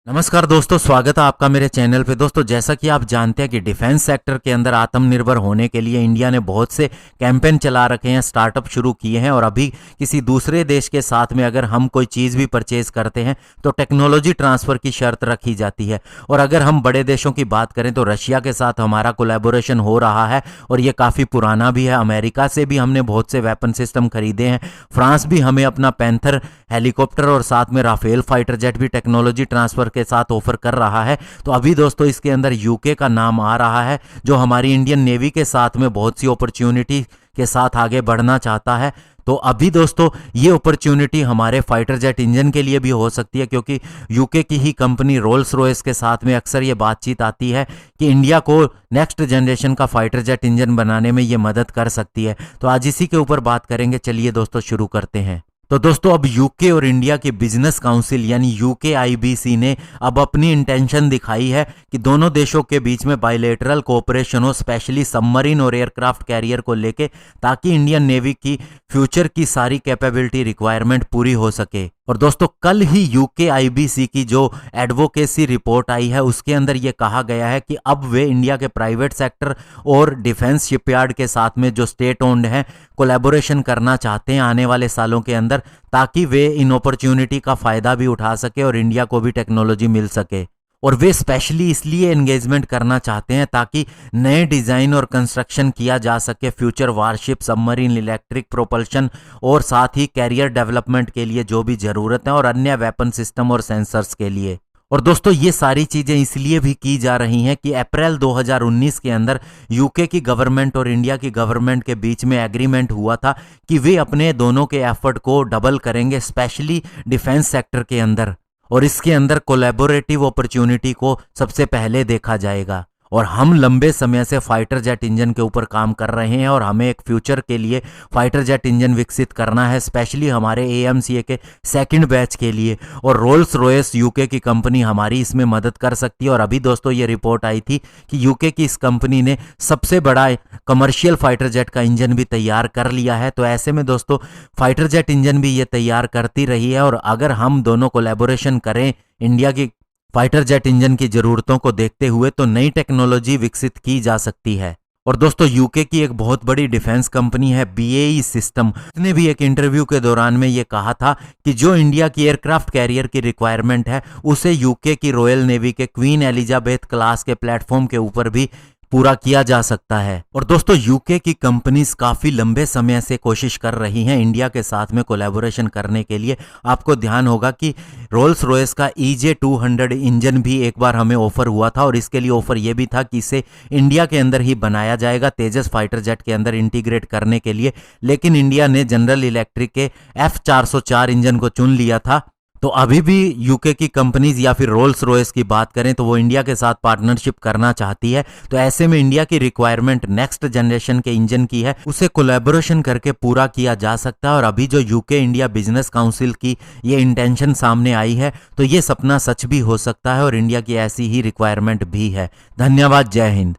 नमस्कार दोस्तों, स्वागत है आपका मेरे चैनल पे। दोस्तों, जैसा कि आप जानते हैं कि डिफेंस सेक्टर के अंदर आत्मनिर्भर होने के लिए इंडिया ने बहुत से कैंपेन चला रखे हैं, स्टार्टअप शुरू किए हैं। और अभी किसी दूसरे देश के साथ में अगर हम कोई चीज़ भी परचेज करते हैं तो टेक्नोलॉजी ट्रांसफ़र की शर्त रखी जाती है। और अगर हम बड़े देशों की बात करें तो रशिया के साथ हमारा कोलैबोरेशन हो रहा है और ये काफ़ी पुराना भी है। अमेरिका से भी हमने बहुत से वेपन सिस्टम खरीदे हैं। फ्रांस भी हमें अपना पैंथर हेलीकॉप्टर और साथ में राफेल फाइटर जेट भी टेक्नोलॉजी ट्रांसफ़र के साथ ऑफर कर रहा है। तो अभी दोस्तों इसके अंदर यूके का नाम आ रहा है, जो हमारी इंडियन नेवी के साथ में बहुत सी अपॉर्चुनिटी के साथ आगे बढ़ना चाहता है। तो अभी दोस्तों ये अपॉर्चुनिटी हमारे फाइटर जेट इंजन के लिए भी हो सकती है, क्योंकि यूके की ही कंपनी रोल्स रॉयस के साथ में अक्सर ये बातचीत आती है कि इंडिया को नेक्स्ट जनरेशन का फाइटर जेट इंजन बनाने में ये मदद कर सकती है। तो आज इसी के ऊपर बात करेंगे। चलिए दोस्तों शुरू करते हैं। तो दोस्तों अब यूके और इंडिया के बिजनेस काउंसिल यानी यूकेआईबीसी ने अब अपनी इंटेंशन दिखाई है कि दोनों देशों के बीच में बायलैटरल कोऑपरेशन हो, स्पेशली सबमरीन और एयरक्राफ्ट कैरियर को लेके, ताकि इंडियन नेवी की फ्यूचर की सारी कैपेबिलिटी रिक्वायरमेंट पूरी हो सके। और दोस्तों कल ही यूकेआईबीसी की जो एडवोकेसी रिपोर्ट आई है उसके अंदर ये कहा गया है कि अब वे इंडिया के प्राइवेट सेक्टर और डिफेंस शिपयार्ड के साथ में जो स्टेट ओन्ड हैं कोलैबोरेशन करना चाहते हैं आने वाले सालों के अंदर, ताकि वे इन अपॉर्चुनिटी का फ़ायदा भी उठा सके और इंडिया को भी टेक्नोलॉजी मिल सके। और वे स्पेशली इसलिए एंगेजमेंट करना चाहते हैं ताकि नए डिज़ाइन और कंस्ट्रक्शन किया जा सके future warship, submarine, electric propulsion और साथ ही कैरियर डेवलपमेंट के लिए जो भी ज़रूरत है, और अन्य वेपन सिस्टम और सेंसर्स के लिए। और दोस्तों ये सारी चीज़ें इसलिए भी की जा रही हैं कि अप्रैल 2019 के अंदर यूके की गवर्नमेंट और इंडिया की गवर्नमेंट के बीच में एग्रीमेंट हुआ था कि वे अपने दोनों के एफर्ट को डबल करेंगे, स्पेशली डिफेंस सेक्टर के अंदर। और इसके अंदर कोलैबोरेटिव अपॉर्चुनिटी को सबसे पहले देखा जाएगा। और हम लंबे समय से फाइटर जेट इंजन के ऊपर काम कर रहे हैं और हमें एक फ्यूचर के लिए फाइटर जेट इंजन विकसित करना है, स्पेशली हमारे एएमसीए के सेकंड बैच के लिए। और रोल्स रॉयस यूके की कंपनी हमारी इसमें मदद कर सकती है। और अभी दोस्तों ये रिपोर्ट आई थी कि यूके की इस कंपनी ने सबसे बड़ा कमर्शियल फाइटर जेट का इंजन भी तैयार कर लिया है। तो ऐसे में दोस्तों फाइटर जेट इंजन भी ये तैयार करती रही है। और अगर हम दोनों कोलैबोरेशन करें इंडिया की फाइटर जेट इंजन की ज़रूरतों को देखते हुए, तो नई टेक्नोलॉजी विकसित की जा सकती है। और दोस्तों यूके की एक बहुत बड़ी डिफेंस कंपनी है बीएई सिस्टम ने भी एक इंटरव्यू के दौरान में ये कहा था कि जो इंडिया की एयरक्राफ्ट कैरियर की रिक्वायरमेंट है उसे यूके की रॉयल नेवी के क्वीन एलिजाबेथ क्लास के प्लेटफॉर्म के ऊपर भी पूरा किया जा सकता है। और दोस्तों यूके की कंपनीज काफ़ी लंबे समय से कोशिश कर रही हैं इंडिया के साथ में कोलैबोरेशन करने के लिए। आपको ध्यान होगा कि रोल्स रॉयस का EJ200 इंजन भी एक बार हमें ऑफर हुआ था, और इसके लिए ऑफर ये भी था कि इसे इंडिया के अंदर ही बनाया जाएगा तेजस फाइटर जेट के अंदर इंटीग्रेट करने के लिए। लेकिन इंडिया ने जनरल इलेक्ट्रिक के F404 इंजन को चुन लिया था। तो अभी भी यूके की कंपनीज या फिर रोल्स रॉयस की बात करें तो वो इंडिया के साथ पार्टनरशिप करना चाहती है। तो ऐसे में इंडिया की रिक्वायरमेंट नेक्स्ट जनरेशन के इंजन की है, उसे कोलैबोरेशन करके पूरा किया जा सकता है। और अभी जो यूके इंडिया बिजनेस काउंसिल की ये इंटेंशन सामने आई है, तो ये सपना सच भी हो सकता है और इंडिया की ऐसी ही रिक्वायरमेंट भी है। धन्यवाद। जय हिंद।